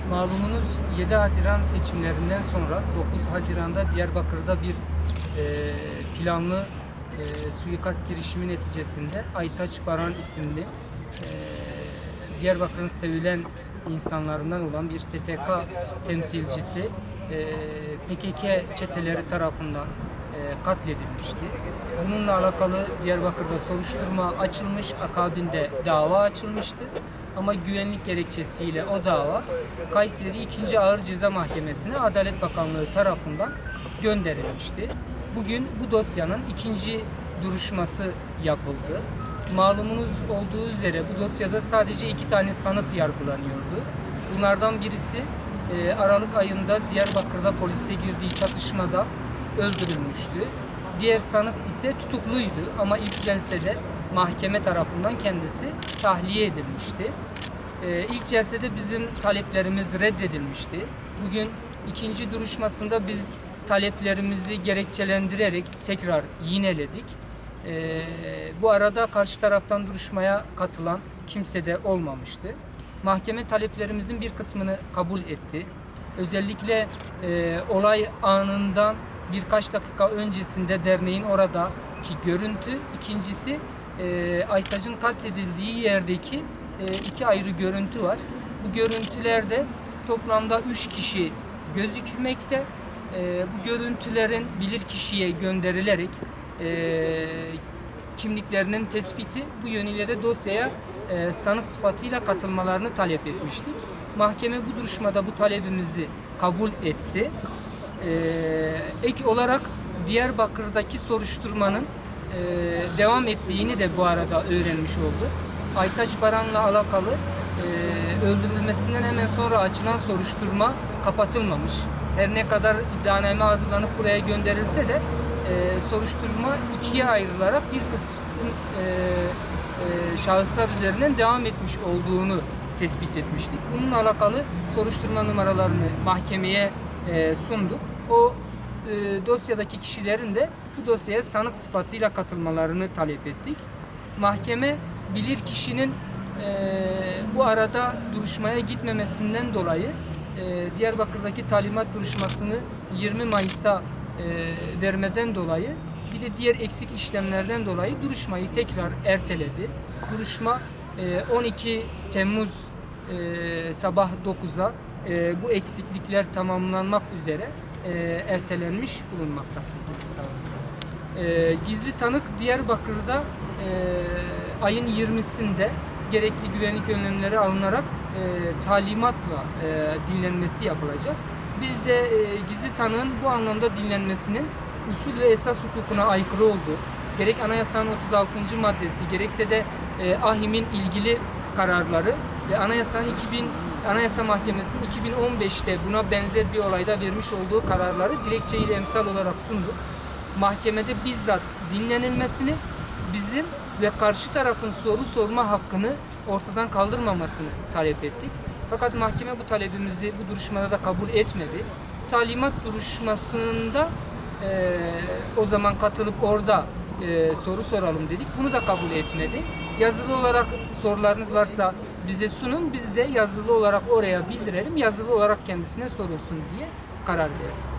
Malumunuz 7 Haziran seçimlerinden sonra 9 Haziran'da Diyarbakır'da bir planlı suikast girişimi neticesinde Aytaç Baran isimli Diyarbakır'ın sevilen insanlarından olan bir STK temsilcisi PKK çeteleri tarafından katledilmişti. Bununla alakalı Diyarbakır'da soruşturma açılmış, akabinde dava açılmıştı. Ama güvenlik gerekçesiyle o dava Kayseri 2. Ağır Ceza Mahkemesi'ne Adalet Bakanlığı tarafından gönderilmişti. Bugün bu dosyanın ikinci duruşması yapıldı. Malumunuz olduğu üzere bu dosyada sadece 2 tane sanık yargılanıyordu. Bunlardan birisi Aralık ayında Diyarbakır'da polisle girdiği çatışmada öldürülmüştü. Diğer sanık ise tutukluydu ama ilk celsede mahkeme tarafından kendisi tahliye edilmişti. İlk celsede bizim taleplerimiz reddedilmişti. Bugün ikinci duruşmasında biz taleplerimizi gerekçelendirerek tekrar yineledik. Bu arada karşı taraftan duruşmaya katılan kimse de olmamıştı. Mahkeme taleplerimizin bir kısmını kabul etti. Özellikle olay anından birkaç dakika öncesinde derneğin oradaki görüntü, ikincisi Aytaç'ın katledildiği yerdeki 2 ayrı görüntü var. Bu görüntülerde toplamda 3 kişi gözükmekte. Bu görüntülerin bilirkişiye gönderilerek kimliklerinin tespiti, bu yönüyle de dosyaya sanık sıfatıyla katılmalarını talep etmiştik. Mahkeme bu duruşmada bu talebimizi kabul etti. Ek olarak Diyarbakır'daki soruşturmanın devam ettiğini de bu arada öğrenmiş olduk. Aytaç Baran'la alakalı öldürülmesinden hemen sonra açılan soruşturma kapatılmamış. Her ne kadar iddianame hazırlanıp buraya gönderilse de soruşturma 2'ye ayrılarak bir kısım şahıslar üzerinden devam etmiş olduğunu tespit etmiştik. Bununla alakalı soruşturma numaralarını mahkemeye sunduk. O dosyadaki kişilerin de bu dosyaya sanık sıfatıyla katılmalarını talep ettik. Mahkeme bilirkişinin bu arada duruşmaya gitmemesinden dolayı Diyarbakır'daki talimat duruşmasını 20 Mayıs'a vermeden dolayı bir de diğer eksik işlemlerden dolayı duruşmayı tekrar erteledi. Duruşma 12 Temmuz sabah 9'a bu eksiklikler tamamlanmak üzere ertelenmiş bulunmakta. Gizli tanık Diyarbakır'da ayın 20'sinde gerekli güvenlik önlemleri alınarak talimatla dinlenmesi yapılacak. Biz de gizli tanığın bu anlamda dinlenmesinin usul ve esas hukukuna aykırı olduğu, gerek anayasanın 36. maddesi, gerekse de AİHM'in ilgili kararları ve Anayasa Mahkemesi'nin 2015'te buna benzer bir olayda vermiş olduğu kararları dilekçeyle emsal olarak sunduk. Mahkemede bizzat dinlenilmesini, bizim ve karşı tarafın soru sorma hakkını ortadan kaldırmamasını talep ettik. Fakat mahkeme bu talebimizi bu duruşmada da kabul etmedi. Talimat duruşmasında o zaman katılıp orada soru soralım dedik. Bunu da kabul etmedi. Yazılı olarak sorularınız varsa bize sunun. Biz de yazılı olarak oraya bildirelim. Yazılı olarak kendisine sorulsun diye karar verdik.